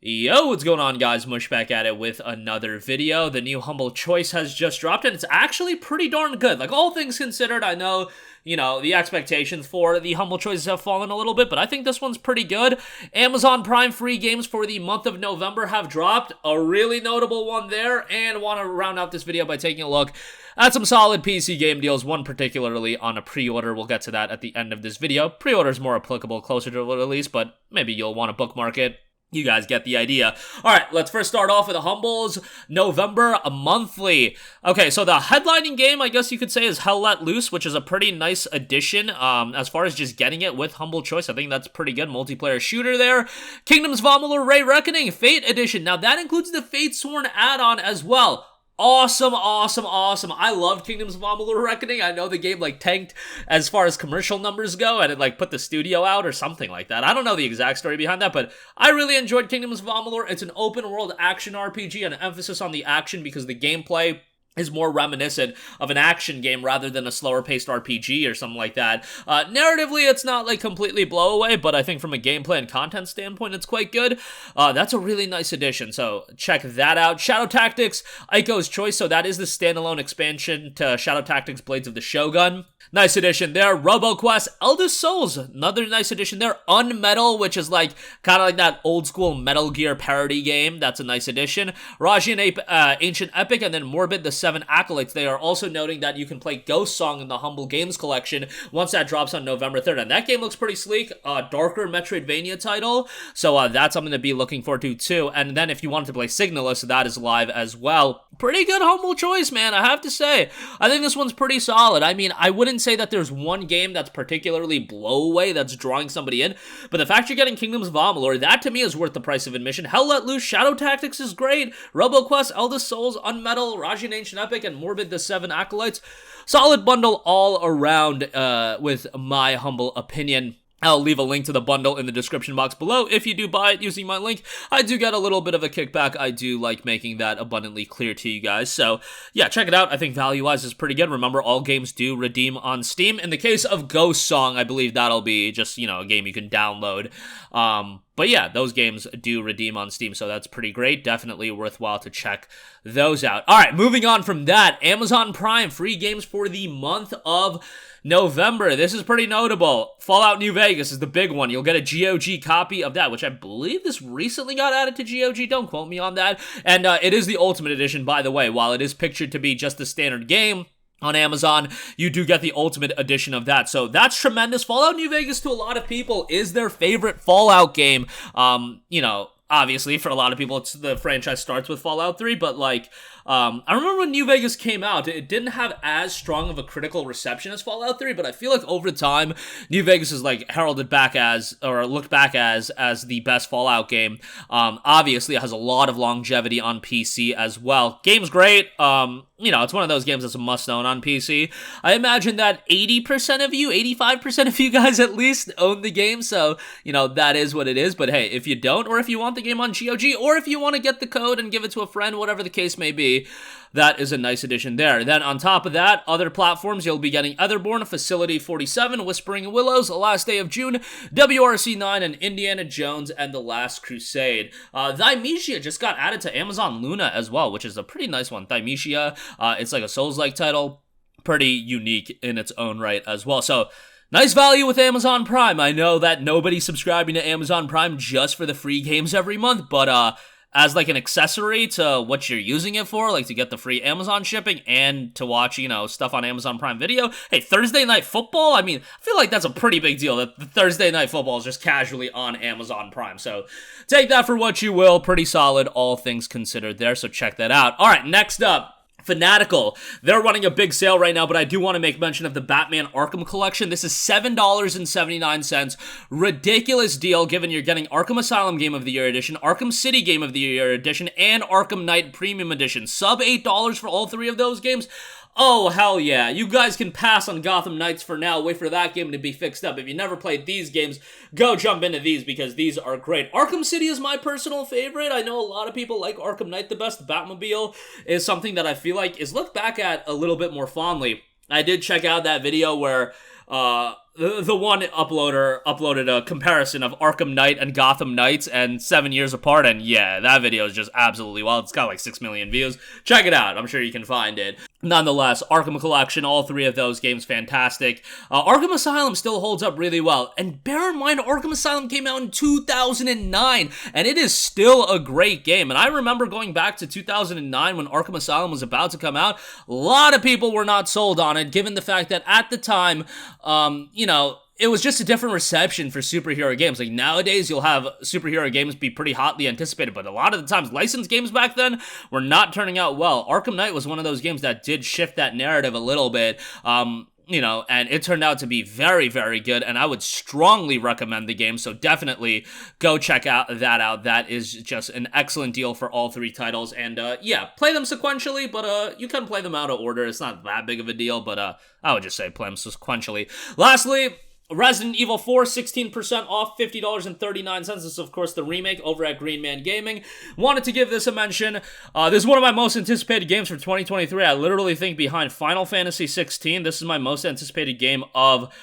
Yo, what's going on, guys? Mush back at it with another video. The new Humble Choice has just dropped, and it's actually pretty darn good. Like, all things considered, I know, the expectations for the Humble Choices have fallen a little bit, but I think this one's pretty good. Amazon Prime free games for the month of November have dropped. A really notable one there, and want to round out this video by taking a look at some solid PC game deals, one particularly on a pre-order. We'll get to that at the end of this video. Pre-order is more applicable closer to the release, but maybe you'll want to bookmark it. You guys get the idea. All right, let's first start off with the Humbles November monthly. Okay, so the headlining game, I guess you could say, is Hell Let Loose, which is a pretty nice addition as far as just getting it with Humble Choice. I think that's pretty good. Multiplayer shooter there. Kingdoms of Amalur: Ray Reckoning, Fate Edition. Now, that includes the Fate Sworn add-on as well. Awesome. I loved Kingdoms of Amalur Reckoning. I know the game tanked as far as commercial numbers go, and it put the studio out or something like that. I don't know the exact story behind that, but I really enjoyed Kingdoms of Amalur. It's an open world action RPG, and an emphasis on the action because the gameplay is more reminiscent of an action game rather than a slower-paced RPG or something like that. Narratively, it's not completely blow away, but I think from a gameplay and content standpoint, it's quite good. That's a really nice addition, so check that out. Shadow Tactics, Aiko's Choice, so that is the standalone expansion to Shadow Tactics Blades of the Shogun. Nice addition there. RoboQuest, Eldest Souls, another nice addition there. Unmetal, which is kind of like that old-school Metal Gear parody game. That's a nice addition. Rajian Ancient Epic, and then Morbid the 7 Acolytes. They are also noting that you can play Ghost Song in the Humble Games collection once that drops on November 3rd, and that game looks pretty sleek. Darker Metroidvania title, so that's something to be looking forward to too. And then if you wanted to play Signalist, that is live as well. Pretty good Humble Choice, man, I have to say. I think this one's pretty solid. I mean, I wouldn't say that there's one game that's particularly blow away that's drawing somebody in, but the fact you're getting Kingdoms of Amalur, that to me is worth the price of admission. Hell Let Loose, Shadow Tactics is great. RoboQuest, Eldest Souls, Unmetal, Rajian Ancient Epic, and Morbid the 7 Acolytes. Solid bundle all around, with my humble opinion. I'll leave a link to the bundle in the description box below. If you do buy it using my link, I do get a little bit of a kickback. I do like making that abundantly clear to you guys. So, yeah, check it out. I think value-wise is pretty good. Remember, all games do redeem on Steam. In the case of Ghost Song, I believe that'll be just, a game you can download. But yeah, those games do redeem on Steam, so that's pretty great. Definitely worthwhile to check those out. All right, moving on from that, Amazon Prime, free games for the month of November. This is pretty notable. Fallout New Vegas is the big one. You'll get a GOG copy of that, which I believe this recently got added to GOG. Don't quote me on that. And it is the Ultimate Edition, by the way. While it is pictured to be just the standard game on Amazon, you do get the Ultimate Edition of that. So that's tremendous. Fallout New Vegas, to a lot of people, is their favorite Fallout game. Obviously, for a lot of people, the franchise starts with Fallout 3, but I remember when New Vegas came out, it didn't have as strong of a critical reception as Fallout 3, but I feel like over time, New Vegas is heralded back as, or looked back as the best Fallout game. Obviously, it has a lot of longevity on PC as well. Game's great. It's one of those games that's a must-own on PC. I imagine that 80% of you, 85% of you guys at least own the game, so, that is what it is. But hey, if you don't, or if you want the game on GOG, or if you want to get the code and give it to a friend, whatever the case may be, that is a nice addition there. Then on top of that, other platforms, you'll be getting Etherborn, Facility 47, Whispering Willows, Last Day of June, WRC 9, and Indiana Jones and the Last Crusade. Thymesia just got added to Amazon Luna as well, which is a pretty nice one. Thymesia, it's like a Souls-like title, pretty unique in its own right as well. So, nice value with Amazon Prime. I know that nobody's subscribing to Amazon Prime just for the free games every month, but as an accessory to what you're using it for, to get the free Amazon shipping and to watch, stuff on Amazon Prime Video. Hey, Thursday Night Football, I feel like that's a pretty big deal that the Thursday Night Football is just casually on Amazon Prime. So take that for what you will. Pretty solid, all things considered there, so check that out. All right, next up, Fanatical. They're running a big sale right now, but I do want to make mention of the Batman Arkham Collection. This is $7.79. Ridiculous deal, given you're getting Arkham Asylum Game of the Year Edition, Arkham City Game of the Year Edition, and Arkham Knight Premium Edition. Sub $8 for all three of those games. Oh, hell yeah. You guys can pass on Gotham Knights for now. Wait for that game to be fixed up. If you never played these games, go jump into these because these are great. Arkham City is my personal favorite. I know a lot of people like Arkham Knight the best. The Batmobile is something that I feel like is looked back at a little bit more fondly. I did check out that video where the one uploader uploaded a comparison of Arkham Knight and Gotham Knights and 7 years apart, and yeah, that video is just absolutely wild. It's got like 6 million views. Check it out. I'm sure you can find it. Nonetheless, Arkham Collection, all three of those games, fantastic. Arkham Asylum still holds up really well. And bear in mind, Arkham Asylum came out in 2009, and it is still a great game. And I remember going back to 2009 when Arkham Asylum was about to come out. A lot of people were not sold on it, given the fact that at the time, you know, it was just a different reception for superhero games. Like, nowadays, you'll have superhero games be pretty hotly anticipated, but a lot of the times, licensed games back then were not turning out well. Arkham Knight was one of those games that did shift that narrative a little bit, you know, and it turned out to be very, very good, and I would strongly recommend the game, so definitely go check that out. That is just an excellent deal for all three titles, and yeah, play them sequentially, but you can play them out of order. It's not that big of a deal, but I would just say play them sequentially. Lastly, Resident Evil 4, 16% off, $50.39. This is, of course, the remake over at Green Man Gaming. Wanted to give this a mention. This is one of my most anticipated games for 2023. I literally think behind Final Fantasy 16, this is my most anticipated game of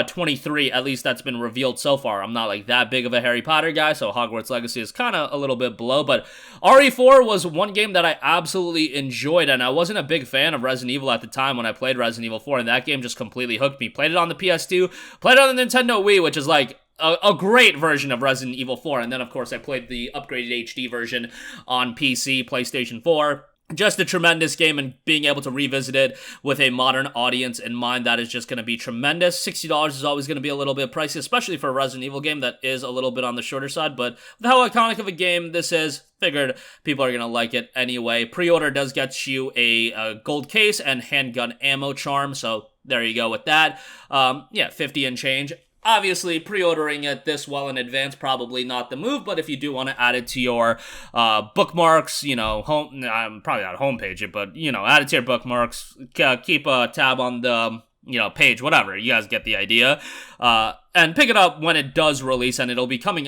23, at least that's been revealed so far. I'm not like that big of a Harry Potter guy, so Hogwarts Legacy is kind of a little bit below, but RE4 was one game that I absolutely enjoyed, and I wasn't a big fan of Resident Evil at the time when I played Resident Evil 4, and that game just completely hooked me. Played it on the PS2, played it on the Nintendo Wii, which is like a great version of Resident Evil 4, and then of course I played the upgraded HD version on PC, PlayStation 4. Just a tremendous game, and being able to revisit it with a modern audience in mind, that is just going to be tremendous. $60 is always going to be a little bit pricey, especially for a Resident Evil game that is a little bit on the shorter side, but with how iconic of a game this is, figured people are going to like it anyway. Pre-order does get you a gold case and handgun ammo charm, so there you go with that. Yeah, 50 and change. Obviously, pre-ordering it this well in advance, probably not the move, but if you do want to add it to your bookmarks, you know, probably not homepage it, but, you know, add it to your bookmarks, keep a tab on the, you know, page, whatever, you guys get the idea. And pick it up when it does release, and it'll be coming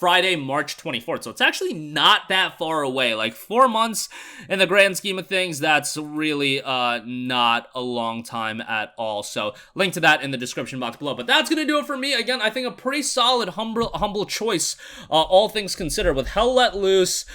Friday, March 24th. So it's actually not that far away. Like 4 months in the grand scheme of things, that's really not a long time at all. So link to that in the description box below. But that's going to do it for me. Again, I think a pretty solid, humble choice, all things considered. With Hell Let Loose,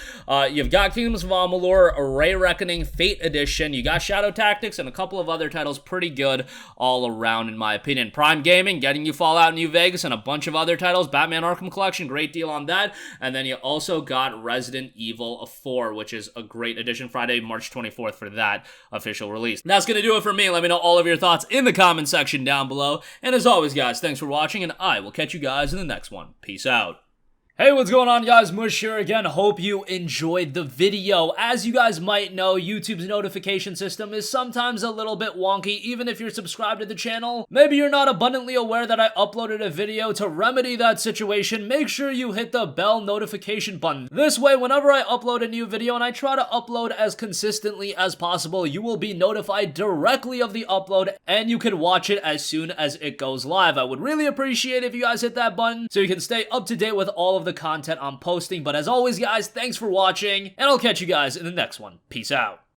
you've got Kingdoms of Amalur, Array Reckoning, Fate Edition, you got Shadow Tactics, and a couple of other titles pretty good all around, in my opinion. Prime Gaming, getting you Fallout New Vegas and a bunch of other titles. Batman Arkham Collection, great deal on that. And then you also got Resident Evil 4, which is a great addition. Friday, March 24th for that official release. That's going to do it for me. Let me know all of your thoughts in the comment section down below. And as always, guys, thanks for watching, and I will catch you guys in the next one. Peace out. Hey, what's going on, guys? Mush here again. Hope you enjoyed the video. As you guys might know, YouTube's notification system is sometimes a little bit wonky, even if you're subscribed to the channel. Maybe you're not abundantly aware that I uploaded a video. To remedy that situation, make sure you hit the bell notification button. This way, whenever I upload a new video, and I try to upload as consistently as possible, you will be notified directly of the upload, and you can watch it as soon as it goes live. I would really appreciate if you guys hit that button so you can stay up to date with all of the content I'm posting. But as always, guys, thanks for watching, and I'll catch you guys in the next one. Peace out.